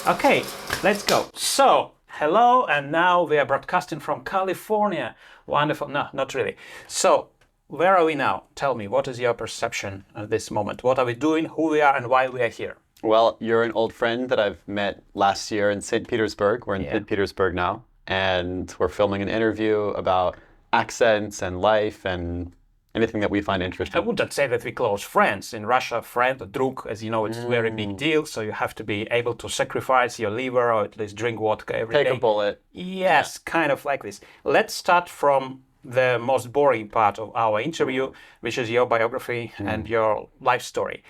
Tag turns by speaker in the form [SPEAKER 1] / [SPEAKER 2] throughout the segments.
[SPEAKER 1] Okay, let's go. So, hello, and now we are broadcasting from California. Wonderful. No, not really. So, where are we now? Tell me, what is your perception at this moment? What are we doing, who we are, and why we are here?
[SPEAKER 2] Well, you're an old friend that I've met last year in St. Petersburg. We're in St. Petersburg now, and we're filming an interview about accents and life and anything that we find
[SPEAKER 1] I
[SPEAKER 2] interesting.
[SPEAKER 1] wouldn't say that we're close friends. In Russia, friend, drug, as you know, it's a very big deal. So you have to be able to sacrifice your liver or at least drink vodka every day.
[SPEAKER 2] Take a bullet.
[SPEAKER 1] Yes, kind of like this. Let's start from the most boring part of our interview, which is your biography and your life story.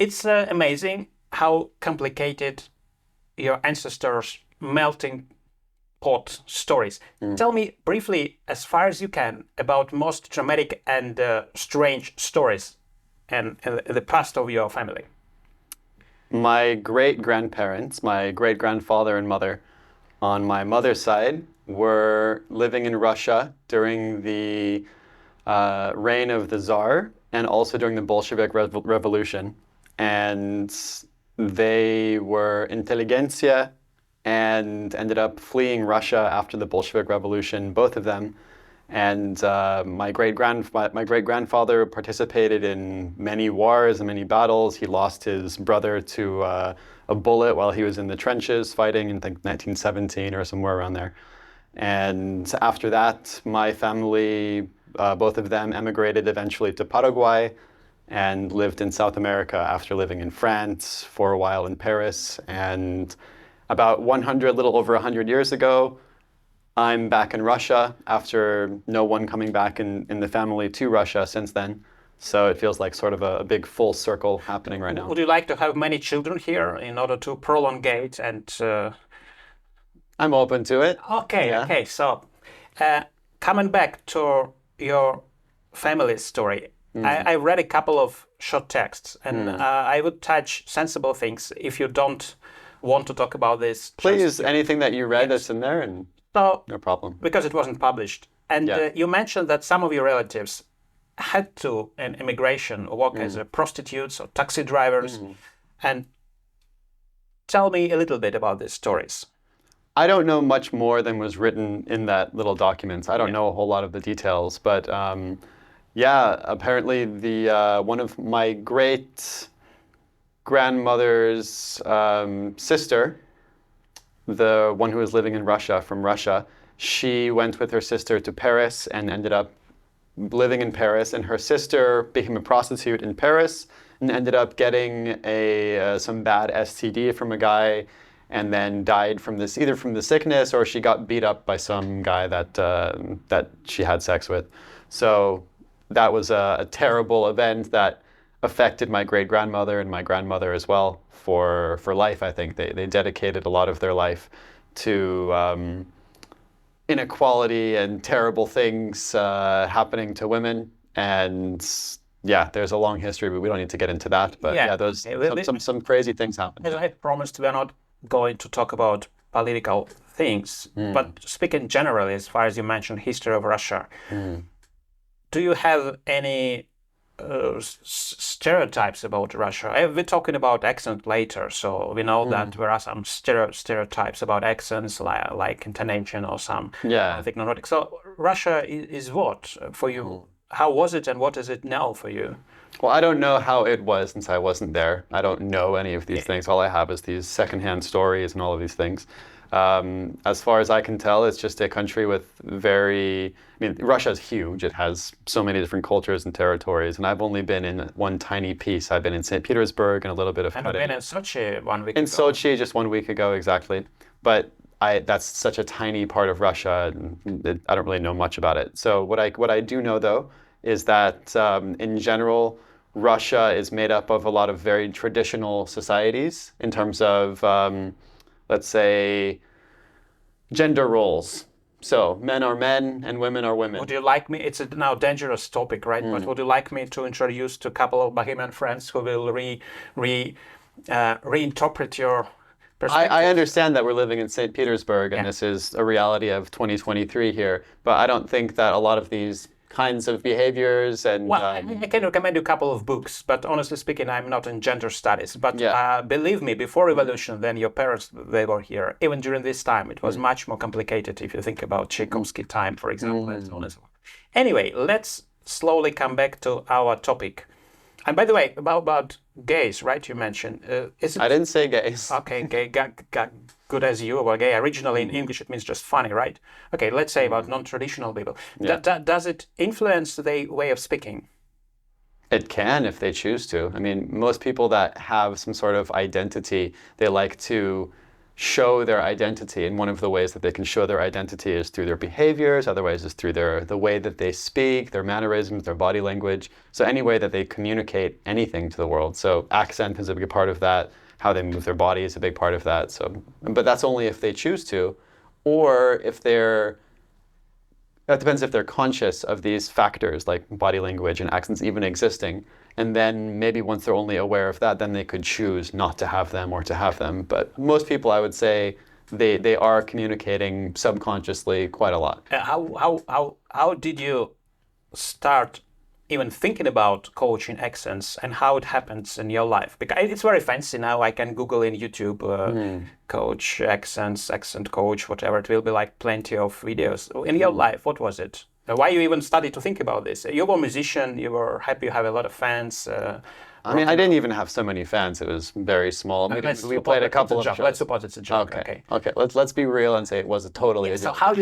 [SPEAKER 1] It's amazing how complicated your ancestors' melting pot stories. Tell me briefly, as far as you can, about most dramatic and strange stories and the past of your family.
[SPEAKER 2] My great-grandparents, my great-grandfather and mother, on my mother's side, were living in Russia during the reign of the Tsar and also during the Bolshevik Revolution. And they were intelligentsia and ended up fleeing Russia after the Bolshevik Revolution, both of them. And my great-grandfather participated in many wars and many battles. He lost his brother to a bullet while he was in the trenches fighting in, I think, 1917 or somewhere around there. And after that, my family, both of them, emigrated eventually to Paraguay and lived in South America after living in France, for a while in Paris. And about a little over 100 years ago, I'm back in Russia after no one coming back in the family to Russia since then. So it feels like sort of a big full circle happening right now.
[SPEAKER 1] Would you like to have many children here in order to prolongate and...
[SPEAKER 2] I'm open to it.
[SPEAKER 1] Okay,
[SPEAKER 2] Yeah.
[SPEAKER 1] okay. So, coming back to your family story, I read a couple of short texts, and I would touch sensible things. If you don't want to talk about this,
[SPEAKER 2] Please, anything that you read that's in there, and
[SPEAKER 1] so,
[SPEAKER 2] no problem.
[SPEAKER 1] because it wasn't published. And you mentioned that some of your relatives had to, in immigration, work as prostitutes or taxi drivers. And tell me a little bit about these stories.
[SPEAKER 2] I don't know much more than was written in that little document. I don't know a whole lot of the details, but yeah, apparently the one of my great grandmother's sister, the one who was living in Russia, from Russia, she went with her sister to Paris and ended up living in Paris, and her sister became a prostitute in Paris and ended up getting some bad STD from a guy, and then died from this, either from the sickness or she got beat up by some guy that she had sex with. So that was a terrible event that affected my great-grandmother and my grandmother as well for life, I think. They dedicated a lot of their life to inequality and terrible things happening to women. And yeah, there's a long history, but we don't need to get into that. But some crazy things happened.
[SPEAKER 1] As I promised, we are not going to talk about political things, but speaking generally, as far as you mentioned, history of Russia, do you have any stereotypes about Russia? We're talking about accent later, so we know that there are some stereotypes about accents, like intonation or some technologic. So Russia is what for you? How was it and what is it now for you?
[SPEAKER 2] Well, I don't know how it was since I wasn't there. I don't know any of these things. All I have is these secondhand stories and all of these things. As far as I can tell, it's just a country with Russia is huge. It has so many different cultures and territories, and I've only been in one tiny piece. I've been in St. Petersburg and a little bit of...
[SPEAKER 1] And I've been in Sochi 1 week ago.
[SPEAKER 2] In Sochi just 1 week ago, exactly. But that's such a tiny part of Russia, and I don't really know much about it. So what I do know, though, is that in general, Russia is made up of a lot of very traditional societies in terms of, let's say, gender roles. So men are men and women are women.
[SPEAKER 1] Would you like me, it's a now dangerous topic, right? But would you like me to introduce to a couple of Bohemian friends who will reinterpret your perspective?
[SPEAKER 2] I understand that we're living in St. Petersburg and this is a reality of 2023 here, but I don't think that a lot of these kinds of behaviors and.
[SPEAKER 1] Well, I can recommend you a couple of books, but honestly speaking, I'm not in gender studies. But believe me, before revolution, then your parents, they were here. Even during this time, it was much more complicated if you think about Tchaikovsky time, for example, and so on and so forth. Anyway, let's slowly come back to our topic. And by the way, about gays, right? You mentioned. Is it...
[SPEAKER 2] I didn't say gays.
[SPEAKER 1] Okay, gay, good as you were gay. Originally in English, it means just funny, right? Okay, let's say about non-traditional people.
[SPEAKER 2] Yeah.
[SPEAKER 1] Does it influence the way of speaking?
[SPEAKER 2] It can if they choose to. I mean, most people that have some sort of identity, they like to show their identity. And one of the ways that they can show their identity is through their behaviors. Otherwise, is through the way that they speak, their mannerisms, their body language. So any way that they communicate anything to the world. So accent is a big part of that. How they move their body is a big part of that. So, but that's only if they choose to, or if they're. That depends if they're conscious of these factors like body language and accents even existing. And then maybe once they're only aware of that, then they could choose not to have them or to have them. But most people, I would say, they are communicating subconsciously quite a lot.
[SPEAKER 1] How did you start even thinking about coaching accents and how it happens in your life? Because it's very fancy now. I can Google in YouTube coach accents, accent coach, whatever. It will be like plenty of videos. In your life, what was it? Why you even started to think about this? You were a musician. You were happy you have a lot of fans.
[SPEAKER 2] I mean, I didn't even have so many fans. It was very small. We played a couple of shows.
[SPEAKER 1] Let's suppose it's a joke.
[SPEAKER 2] Okay. Let's be real and say it was totally a joke.
[SPEAKER 1] So how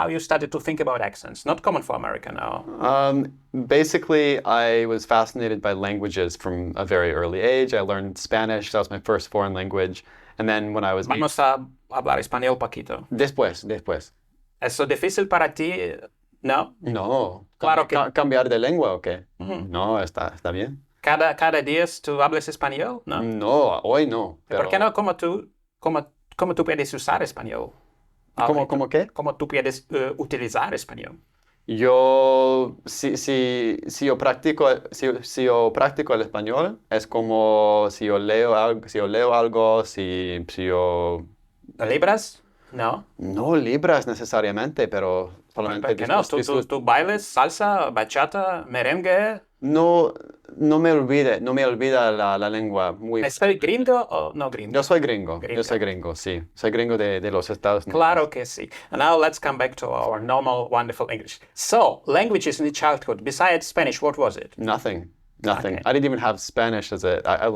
[SPEAKER 1] you started to think about accents? Not common for America now.
[SPEAKER 2] Basically, I was fascinated by languages from a very early age. I learned Spanish. That was my first foreign language. And then when I was...
[SPEAKER 1] Vamos a hablar español poquito.
[SPEAKER 2] Después.
[SPEAKER 1] ¿Eso difícil para ti? No.
[SPEAKER 2] No.
[SPEAKER 1] Claro que...
[SPEAKER 2] ¿Cambiar de lengua o qué? No, está bien.
[SPEAKER 1] Cada día tú hablas español? No.
[SPEAKER 2] No, hoy no.
[SPEAKER 1] Pero... ¿Por qué no? ¿Cómo tú puedes usar español?
[SPEAKER 2] ¿Cómo qué?
[SPEAKER 1] ¿Cómo tú puedes utilizar español?
[SPEAKER 2] Yo, si yo practico el español, es como si yo leo algo, si yo...
[SPEAKER 1] ¿Libras? No.
[SPEAKER 2] No libras necesariamente, pero solamente...
[SPEAKER 1] ¿Por qué no? ¿Tú bailes salsa, bachata, merengue?
[SPEAKER 2] No me olvida la lengua.
[SPEAKER 1] ¿Soy gringo o no gringo?
[SPEAKER 2] Yo soy gringo, sí. Soy gringo de los Estados Unidos.
[SPEAKER 1] Claro que sí. And now let's come back to our normal, wonderful English. So, languages in the childhood, besides Spanish, what was it?
[SPEAKER 2] Nothing.
[SPEAKER 1] Okay.
[SPEAKER 2] I didn't even have Spanish I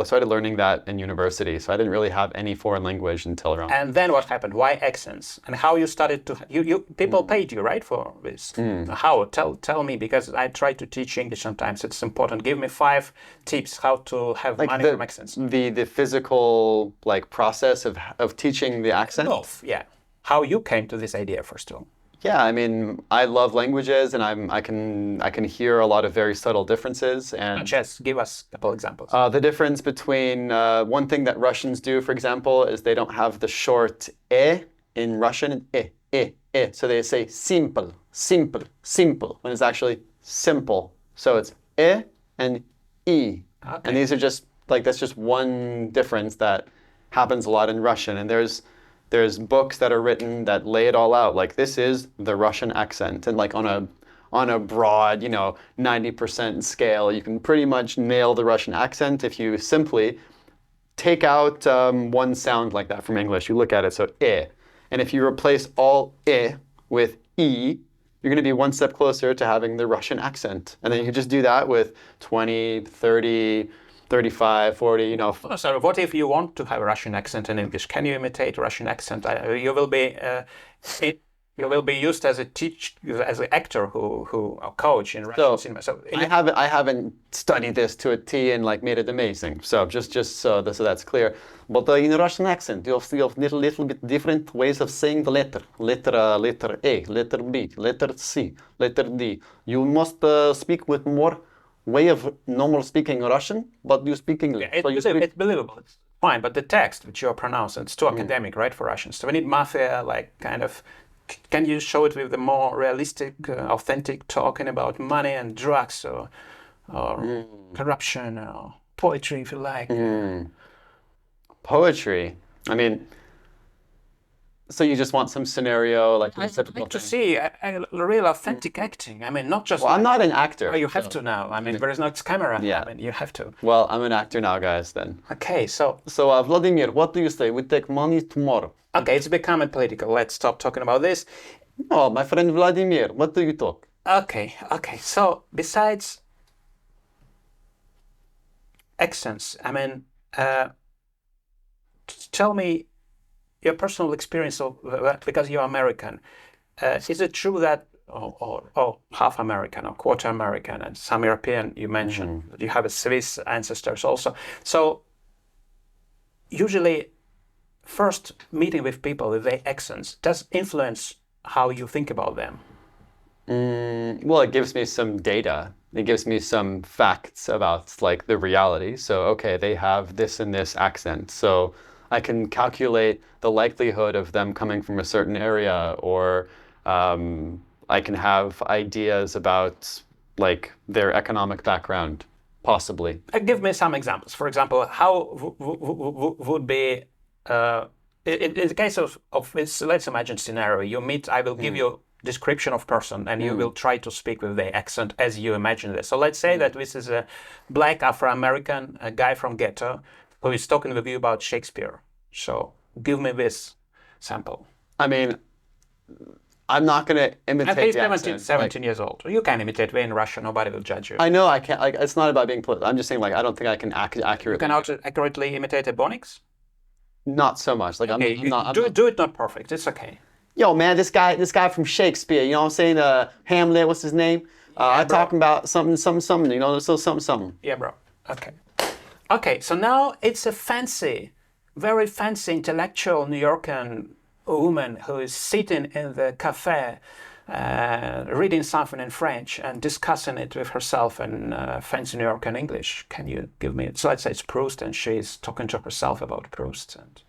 [SPEAKER 2] started learning that in university, so I didn't really have any foreign language until around.
[SPEAKER 1] And then what happened? Why accents? And how you started to... People paid you, right, for this? How? Tell me, because I try to teach English sometimes. It's important. Give me 5 tips how to have money from accents.
[SPEAKER 2] The physical process of teaching the accent?
[SPEAKER 1] Both, yeah. How you came to this idea, first of all.
[SPEAKER 2] Yeah, I mean, I love languages, and I can hear a lot of very subtle differences. And
[SPEAKER 1] Just give us a couple examples.
[SPEAKER 2] The difference between one thing that Russians do, for example, is they don't have the short e in Russian. E. So they say simple, when it's actually simple. So it's e and e, and these are just that's just one difference that happens a lot in Russian. And there's books that are written that lay it all out. Like, this is the Russian accent. And on a broad, 90% scale, you can pretty much nail the Russian accent if you simply take out one sound like that from English. You look at it, so e. And if you replace all e with e, you're going to be one step closer to having the Russian accent. And then you can just do that with 20, 30, 35, 40,
[SPEAKER 1] So what if you want to have a Russian accent in English? Can you imitate a Russian accent? You will be used as an actor who a coach in Russian cinema. So
[SPEAKER 2] I haven't studied this to a T and made it amazing. So just so that's clear. But in a Russian accent, you have little bit different ways of saying the letter. Letter A, letter B, letter C, letter D. You must speak with more way of normal speaking Russian, but you speak English.
[SPEAKER 1] It's believable. It's fine, but the text which you're pronouncing, it's too academic, right, for Russians. So we need mafia, can you show it with the more realistic, authentic talking about money and drugs or corruption or poetry, if you like?
[SPEAKER 2] Poetry. I mean, So you just want some scenario, like a
[SPEAKER 1] I'd
[SPEAKER 2] typical
[SPEAKER 1] like to
[SPEAKER 2] thing.
[SPEAKER 1] see a real authentic acting. I mean, not just.
[SPEAKER 2] Well, I'm not an actor.
[SPEAKER 1] Oh, you have
[SPEAKER 2] so-
[SPEAKER 1] to now. I mean, there is no camera.
[SPEAKER 2] Yeah.
[SPEAKER 1] I mean, you have to.
[SPEAKER 2] Well, I'm an actor now, guys, then.
[SPEAKER 1] Okay, so
[SPEAKER 2] So, Vladimir, what do you say? We take money tomorrow.
[SPEAKER 1] okay, it's becoming political. Let's stop talking about this.
[SPEAKER 2] Oh, my friend Vladimir, what do you talk?
[SPEAKER 1] Okay. So besides accents, I mean, tell me your personal experience of because you're American. Is it true that half American or quarter American and some European you mentioned you have a Swiss ancestors also. So usually, first meeting with people with their accents does influence how you think about them.
[SPEAKER 2] Well, it gives me some data. It gives me some facts about like the reality. So, okay, they have this and this accent. So I can calculate the likelihood of them coming from a certain area, or I can have ideas about like their economic background, possibly.
[SPEAKER 1] Give me some examples. For example, how would be in the case of this, let's imagine scenario. You meet. I will give you description of person, and you will try to speak with the accent as you imagine this. So let's say that this is a black Afro-American, a guy from ghetto, who is talking with you about Shakespeare. So give me this sample.
[SPEAKER 2] I mean, I'm not going to imitate
[SPEAKER 1] And he's
[SPEAKER 2] the
[SPEAKER 1] 17,
[SPEAKER 2] accent.
[SPEAKER 1] 17 years old. You can imitate. We're in Russia. Nobody will judge you.
[SPEAKER 2] I know I can't. Like, it's not about being political. I'm just saying, like, I don't think I can accurately.
[SPEAKER 1] You can also accurately imitate a Bonix.
[SPEAKER 2] Not so much. Like,
[SPEAKER 1] Okay,
[SPEAKER 2] I'm not.
[SPEAKER 1] do it not perfect. It's okay.
[SPEAKER 2] Yo, man, this guy from Shakespeare. You know what I'm saying? Hamlet. What's his name? I'm
[SPEAKER 1] bro.
[SPEAKER 2] talking about something. You know, so something.
[SPEAKER 1] Yeah, bro. Okay. Okay, so now it's a very fancy intellectual New Yorker woman who is sitting in the cafe, reading something in French and discussing it with herself in fancy New Yorker English. Can you give me? So let's say it's Proust, and she's talking to herself about Proust. And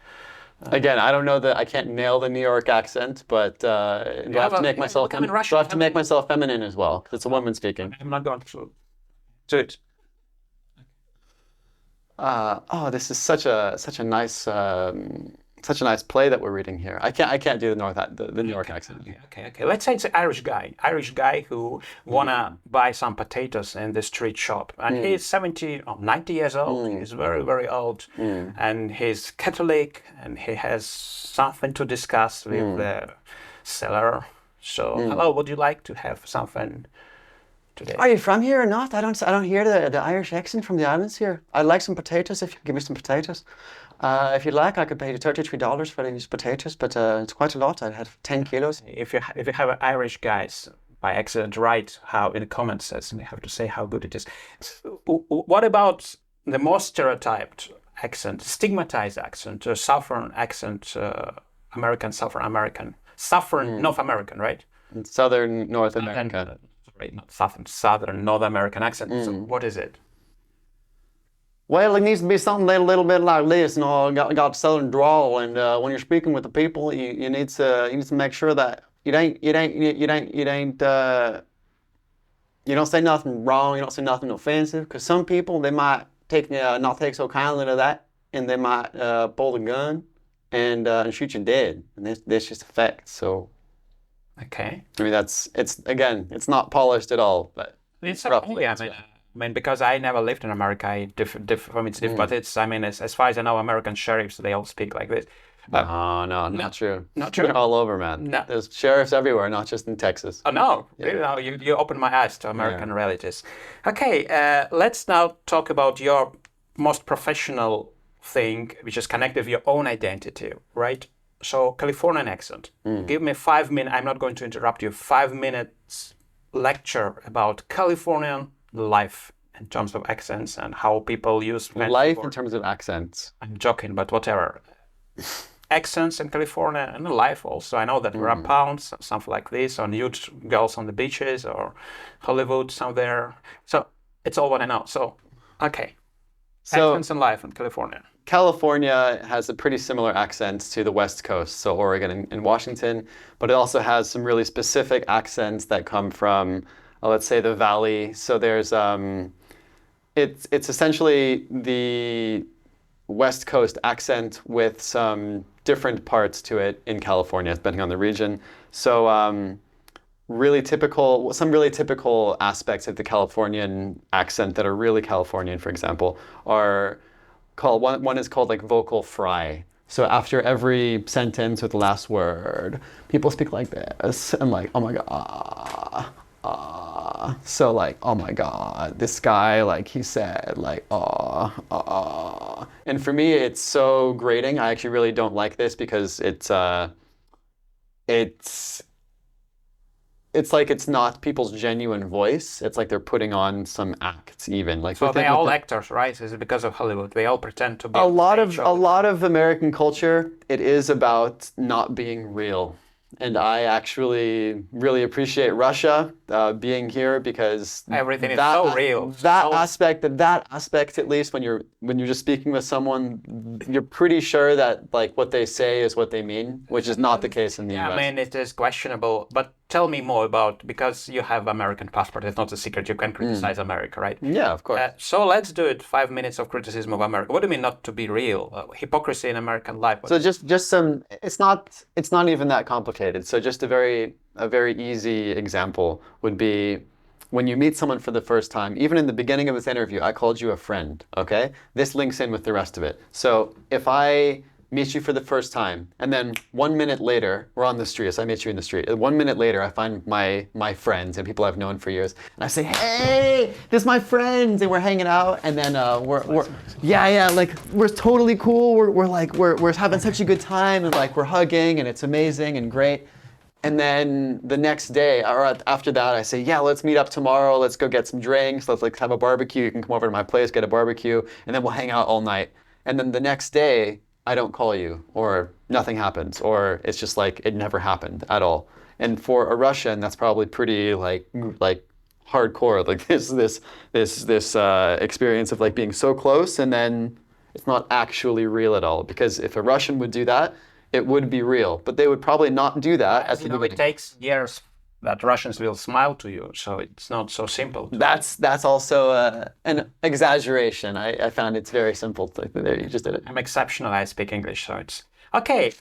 [SPEAKER 2] Again, I don't know that I can't nail the New York accent, but do I have to make myself?
[SPEAKER 1] become in
[SPEAKER 2] Do I
[SPEAKER 1] Russian
[SPEAKER 2] have to make myself feminine as well? Because it's a woman speaking.
[SPEAKER 1] I'm not going to do it.
[SPEAKER 2] This is such a nice play that we're reading here. I can't do the New York accent.
[SPEAKER 1] Okay. Let's say it's an Irish guy who wanna buy some potatoes in the street shop, and he's 70 or 90 years old. He's very, very old, and he's Catholic, and he has something to discuss with the seller. So, hello, would you like to have something today?
[SPEAKER 2] Are you from here or not? I don't hear the Irish accent from the islands here. I'd like some potatoes if you give me some potatoes. If you'd like, I could pay you $33 for these potatoes, but it's quite a lot. I'd have 10 kilos.
[SPEAKER 1] If you have Irish guys by accident, write how in the comments says, and you have to say how good it is. What about the more stereotyped accent, stigmatized accent, Southern accent, American, Southern American, Southern North American, right?
[SPEAKER 2] Southern North America.
[SPEAKER 1] Sorry, not Southern North American accent. So what is it?
[SPEAKER 2] Well, it needs to be something a little bit like this, you know. Got southern drawl, and when you're speaking with the people, you need to make sure that you don't say nothing wrong, you don't say nothing offensive, because some people they might not take so kindly to that, and they might pull the gun and shoot you dead, and that's just a fact. So,
[SPEAKER 1] okay,
[SPEAKER 2] I mean it's not polished at all, but
[SPEAKER 1] it's
[SPEAKER 2] roughly.
[SPEAKER 1] I mean, because I never lived in America, for me it's different. But it's, I mean, as far as I know, American sheriffs, they all speak like this.
[SPEAKER 2] No, not true.
[SPEAKER 1] Not true.
[SPEAKER 2] They're all over, man.
[SPEAKER 1] No.
[SPEAKER 2] There's sheriffs everywhere, not just in Texas.
[SPEAKER 1] Oh no, really? No, you opened my eyes to American realities. Okay, let's now talk about your most professional thing, which is connected with your own identity, right? So, Californian accent. Give me 5 minutes. I'm not going to interrupt you. 5 minutes lecture about Californian life in terms of accents and how people use
[SPEAKER 2] life in terms of accents.
[SPEAKER 1] I'm joking, but whatever. Accents in California and life also. I know that there are pounds, something like this, or nude girls on the beaches, or Hollywood somewhere. So it's all what I know. So, okay.
[SPEAKER 2] So,
[SPEAKER 1] accents and life in California.
[SPEAKER 2] California has a pretty similar accent to the West Coast, so Oregon and Washington, but it also has some really specific accents that come from let's say the valley. So there's it's essentially the West Coast accent with some different parts to it in California, depending on the region. So some really typical aspects of the Californian accent that are really Californian, for example, are called, one is called like vocal fry. So after every sentence with the last word, people speak like this and like, oh my God, so like, oh my God, this guy, like he said, like, and for me, it's so grating. I actually really don't like this because it's like it's not people's genuine voice. It's like they're putting on some acts, even like.
[SPEAKER 1] So they're all actors, right? Is it because of Hollywood? They all pretend to be.
[SPEAKER 2] A lot of American culture. It is about not being real, and I actually really appreciate Russia being here because
[SPEAKER 1] everything is so real.
[SPEAKER 2] That aspect, at least, when you're just speaking with someone, you're pretty sure that like what they say is what they mean, which is not the case in the US.
[SPEAKER 1] I mean, it is questionable, but tell me more about, because you have American passport, it's not a secret, you can criticize America, right?
[SPEAKER 2] Yeah, of course.
[SPEAKER 1] So let's do it, 5 minutes of criticism of America. What do you mean not to be real? Hypocrisy in American life.
[SPEAKER 2] So just some, it's not even that complicated. So just a very easy example would be when you meet someone for the first time, even in the beginning of this interview, I called you a friend, okay? This links in with the rest of it. So if I meet you for the first time, and then 1 minute later, we're on the street, so I meet you in the street. 1 minute later, I find my friends and people I've known for years, and I say, hey, this is my friends, and we're hanging out, and then we're like, we're totally cool, we're having such a good time, and like, we're hugging, and it's amazing and great. And then the next day, or after that, I say, yeah, let's meet up tomorrow, let's go get some drinks, let's like have a barbecue, you can come over to my place, get a barbecue, and then we'll hang out all night. And then the next day, I don't call you, or nothing happens, or it's just like it never happened at all. And for a Russian, that's probably pretty like hardcore, like this experience of like being so close, and then it's not actually real at all. Because if a Russian would do that, it would be real, but they would probably not do that.
[SPEAKER 1] As you know, it takes years that Russians will smile to you, so it's not so simple.
[SPEAKER 2] That's also an exaggeration. I found it's very simple. There, you just did it.
[SPEAKER 1] I'm exceptional. I speak English, so it's okay.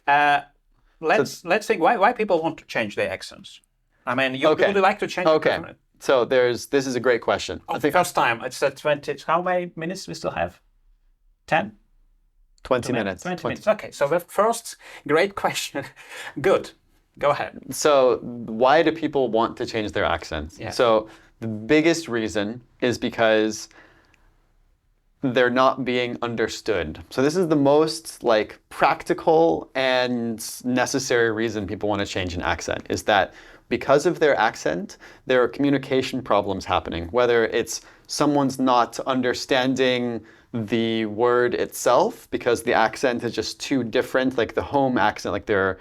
[SPEAKER 1] Let's think why people want to change their accents. I mean, you would like to change.
[SPEAKER 2] Okay. So this is a great question.
[SPEAKER 1] I think first time it's 20. How many minutes we still have? 10.
[SPEAKER 2] 20 minutes.
[SPEAKER 1] 20 minutes. Okay. So the first great question. Good. Go ahead.
[SPEAKER 2] So why do people want to change their accents?
[SPEAKER 1] Yeah.
[SPEAKER 2] So the biggest reason is because they're not being understood. So this is the most like practical and necessary reason people want to change an accent, is that because of their accent, there are communication problems happening, whether it's someone's not understanding the word itself because the accent is just too different, like the home accent, like their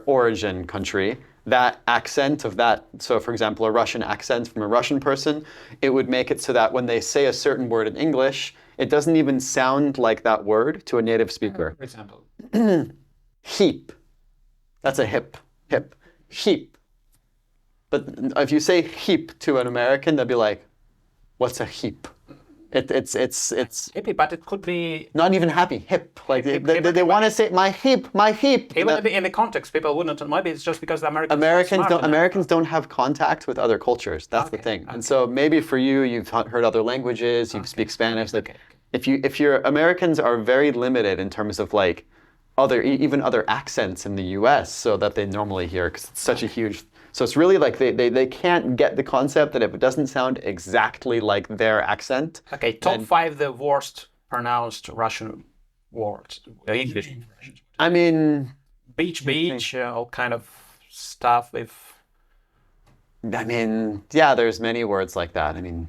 [SPEAKER 2] origin country, that accent of that. So for example, a Russian accent from a Russian person, it would make it so that when they say a certain word in English, it doesn't even sound like that word to a native speaker.
[SPEAKER 1] For example,
[SPEAKER 2] heap. That's a hip. Heap. But if you say heap to an American, they'll be like, what's a heap? It's
[SPEAKER 1] hippie, but it could be
[SPEAKER 2] not even happy. Hip, like they want to say my heap.
[SPEAKER 1] Even in the context, people wouldn't. Maybe it's just because the
[SPEAKER 2] Americans don't have contact with other cultures. That's the thing. And so maybe for you, you've heard other languages, you speak Spanish. Like if your Americans are very limited in terms of like even other accents in the U.S. so that they normally hear, because it's such a huge. So it's really like they can't get the concept that if it doesn't sound exactly like their accent.
[SPEAKER 1] Okay, top 5 the worst pronounced Russian words, English.
[SPEAKER 2] I mean,
[SPEAKER 1] beach, all kind of stuff.
[SPEAKER 2] I mean, yeah, there's many words like that. I mean,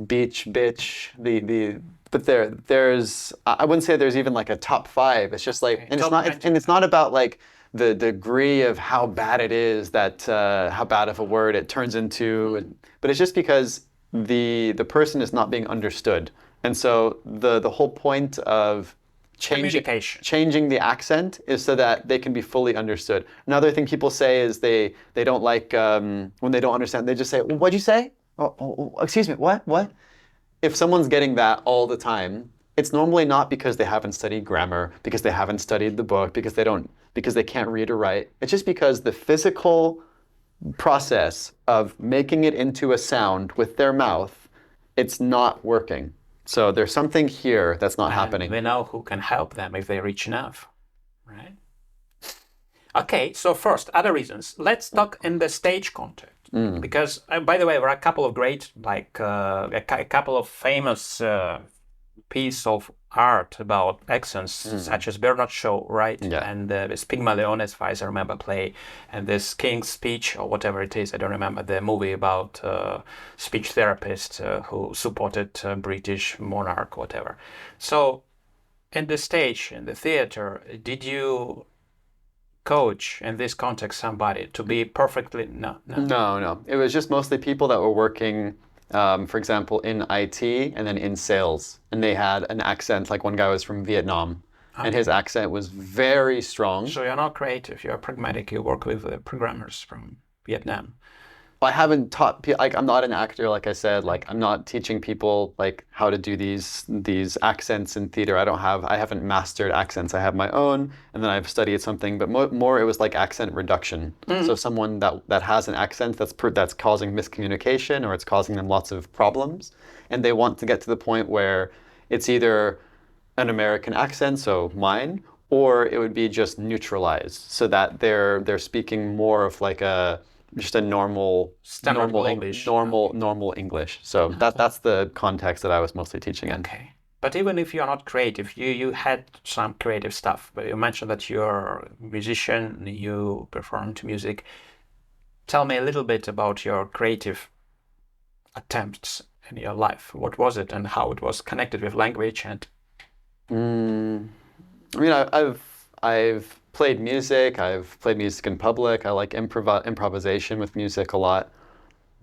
[SPEAKER 2] beach, bitch, but there's I wouldn't say there's even like a top 5. It's just like, and it's not about like the degree of how bad it is, that how bad of a word it turns into, but it's just because the person is not being understood. And so the whole point of changing the accent is so that they can be fully understood. Another thing people say is they don't like when they don't understand, they just say, what'd you say? Oh, excuse me, what? If someone's getting that all the time, it's normally not because they haven't studied grammar, because they haven't studied the book, because they can't read or write. It's just because the physical process of making it into a sound with their mouth, it's not working. So there's something here that's not happening.
[SPEAKER 1] We know who can help them if they reach enough, right? Okay, so first, other reasons. Let's talk in the stage context. Because, by the way, there are a couple of great, like a couple of famous piece of art about accents, such as Bernard Shaw, right?
[SPEAKER 2] Yeah.
[SPEAKER 1] And this Pygmalion, as far as I remember, play, and this King's Speech, or whatever it is, I don't remember, the movie about speech therapist who supported British monarch, whatever. So, in the stage, in the theater, did you coach in this context somebody to be perfectly no?
[SPEAKER 2] It was just mostly people that were working, for example, in IT and then in sales, and they had an accent. Like one guy was from Vietnam, and his accent was very strong.
[SPEAKER 1] So you're not creative, you're pragmatic, you work with programmers from Vietnam.
[SPEAKER 2] I haven't taught, like, I'm not an actor, like I said, like I'm not teaching people like how to do these accents in theater. I haven't mastered accents. I have my own, and then I've studied something, but more it was like accent reduction. So someone that has an accent that's causing miscommunication, or it's causing them lots of problems, and they want to get to the point where it's either an American accent, so mine, or it would be just neutralized, so that they're speaking more of like just a normal English. So that's the context that I was mostly teaching in.
[SPEAKER 1] Okay. But even if you're not creative, you had some creative stuff. But you mentioned that you're a musician, you performed music. Tell me a little bit about your creative attempts in your life. What was it and how it was connected with language and...
[SPEAKER 2] I mean, I've played music. I've played music in public. I like improvisation with music a lot,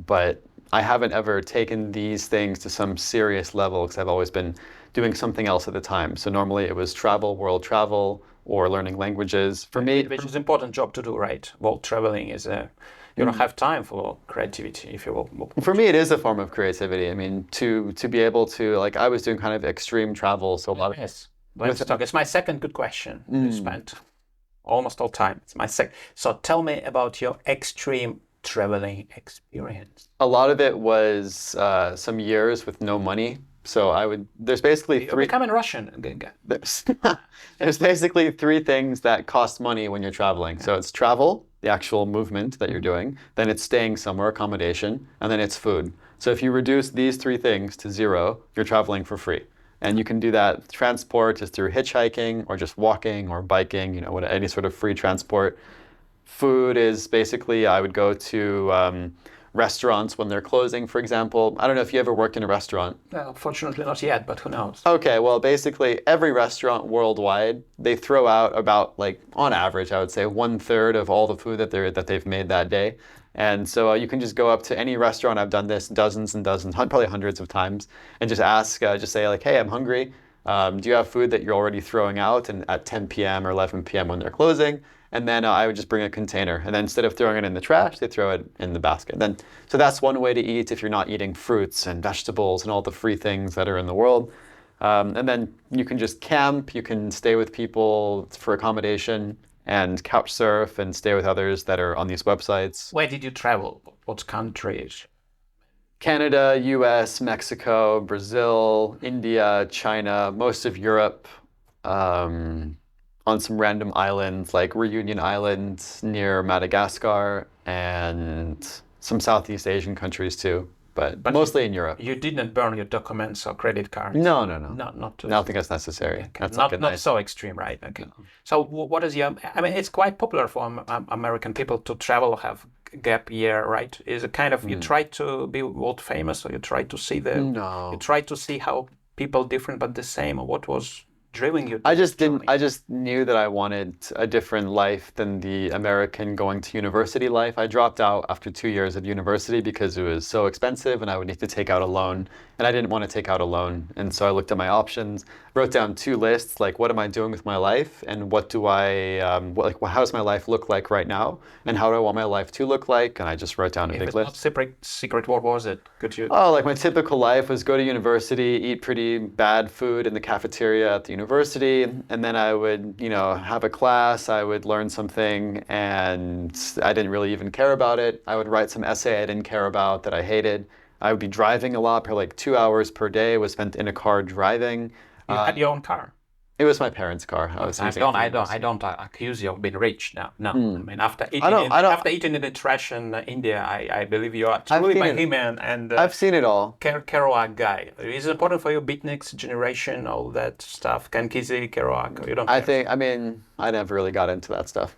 [SPEAKER 2] but I haven't ever taken these things to some serious level because I've always been doing something else at the time. So normally it was world travel, or learning languages. For me,
[SPEAKER 1] which is an important job to do, right? World traveling is you don't have time for creativity, if you will.
[SPEAKER 2] For me, it is a form of creativity. I mean, to be able to, like, I was doing kind of extreme travel, so a lot of...
[SPEAKER 1] Yes. Let's talk. It's my second good question. You spent almost all time. It's my second. So tell me about your extreme traveling experience.
[SPEAKER 2] A lot of it was some years with no money. So there's basically
[SPEAKER 1] You're becoming Russian.
[SPEAKER 2] There's basically three things that cost money when you're traveling. So it's travel, the actual movement that you're doing, then it's staying somewhere, accommodation, and then it's food. So if you reduce these three things to zero, you're traveling for free. And you can do that. Transport is through hitchhiking or just walking or biking, any sort of free transport. Food is basically, I would go to restaurants when they're closing, for example. I don't know if you ever worked in a restaurant.
[SPEAKER 1] Well, fortunately not yet, but who knows?
[SPEAKER 2] Okay, well, basically every restaurant worldwide, they throw out about, like, on average, I would say 1/3 of all the food that they've made that day. And so you can just go up to any restaurant. I've done this dozens and dozens, probably hundreds of times, and just ask, just say like, hey, I'm hungry. Do you have food that you're already throwing out and at 10 p.m. or 11 p.m. when they're closing? And then I would just bring a container. And then instead of throwing it in the trash, they throw it in the basket. So that's one way to eat if you're not eating fruits and vegetables and all the free things that are in the world. And then you can just camp. You can stay with people for accommodation, and couch surf and stay with others that are on these websites.
[SPEAKER 1] Where did you travel? What countries?
[SPEAKER 2] Canada, US, Mexico, Brazil, India, China, most of Europe, on some random islands like Reunion Island near Madagascar, and some Southeast Asian countries too, but mostly in Europe.
[SPEAKER 1] You didn't burn your documents or credit cards?
[SPEAKER 2] No.
[SPEAKER 1] Not to...
[SPEAKER 2] I don't think that's necessary.
[SPEAKER 1] Okay.
[SPEAKER 2] That's
[SPEAKER 1] not so extreme, right? Okay. No. So what is your... I mean, it's quite popular for American people to travel, have gap year, right? Is a kind of, you try to be world famous, or you try to see you try to see how people different but the same, or what was driving you? I
[SPEAKER 2] just knew that I wanted a different life than the American going to university life. I dropped out after 2 years of university because it was so expensive and I would need to take out a loan, and I didn't want to take out a loan. And so I looked at my options. wrote down 2 lists, like what am I doing with my life, and what do I, how does my life look like right now, and how do I want my life to look like, and I just wrote down a big list.
[SPEAKER 1] Not secret, what was it? Could you?
[SPEAKER 2] Oh, like my typical life was go to university, eat pretty bad food in the cafeteria at the university, and then I would, have a class, I would learn something, and I didn't really even care about it. I would write some essay I didn't care about that I hated. I would be driving a lot, probably like 2 hours per day was spent in a car driving.
[SPEAKER 1] You had your own car?
[SPEAKER 2] It was my parents' car.
[SPEAKER 1] I don't accuse you of being rich now. No, I mean after eating in the trash in India, I believe you are truly bohemian and
[SPEAKER 2] I've seen it all.
[SPEAKER 1] Kerouac guy. Is it important for you, beatniks generation, all that stuff? Kankizi, Kerouac, or you don't?
[SPEAKER 2] I never really got into that stuff.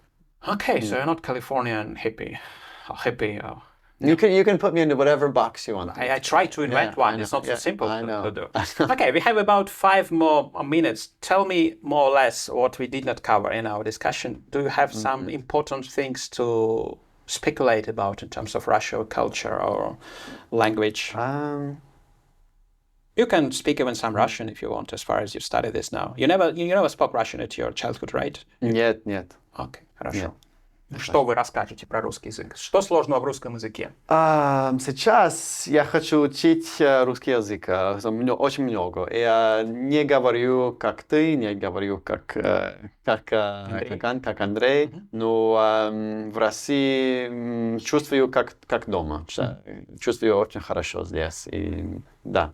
[SPEAKER 1] Okay, so you're not Californian hippie.
[SPEAKER 2] You can put me into whatever box you want.
[SPEAKER 1] I try to invent one. It's not so simple to do. Okay, we have about 5 more minutes. Tell me more or less what we did not cover in our discussion. Do you have some important things to speculate about in terms of Russian culture or language? You can speak even some Russian if you want, as far as you study this now. You never spoke Russian at your childhood, right?
[SPEAKER 2] Нет.
[SPEAKER 1] Okay, хорошо. Что вы расскажете про русский язык? Что сложного в русском языке?
[SPEAKER 2] Сейчас я хочу учить русский язык. Очень много. Я не говорю как ты, не говорю как Андрей, но в России чувствую как дома. Чувствую очень хорошо здесь. И, да.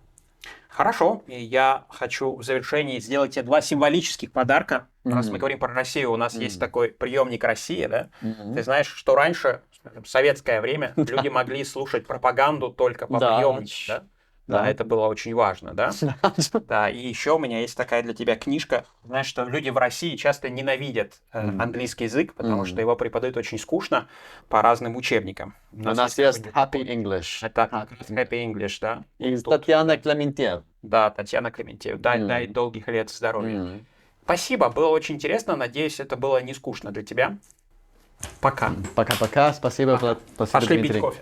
[SPEAKER 1] Хорошо, и я хочу в завершении сделать тебе 2 символических подарка. Раз мы говорим про Россию, у нас есть такой приемник «Россия», да? Ты знаешь, что раньше, в советское время, люди могли слушать пропаганду только по приемнику, да? Да, это было очень важно, да? Да, и еще у меня есть такая для тебя книжка. Знаешь, что люди в России часто ненавидят английский язык, потому что его преподают очень скучно по разным учебникам.
[SPEAKER 2] У нас есть Happy English.
[SPEAKER 1] Это Happy English, да?
[SPEAKER 2] И Татьяна Клементьев.
[SPEAKER 1] Да, Татьяна Клементьев. Дай долгих лет здоровья. Спасибо, было очень интересно. Надеюсь, это было не скучно для тебя. Пока.
[SPEAKER 2] Пока-пока. Спасибо,
[SPEAKER 1] Пошли
[SPEAKER 2] Дмитрий.
[SPEAKER 1] пить кофе.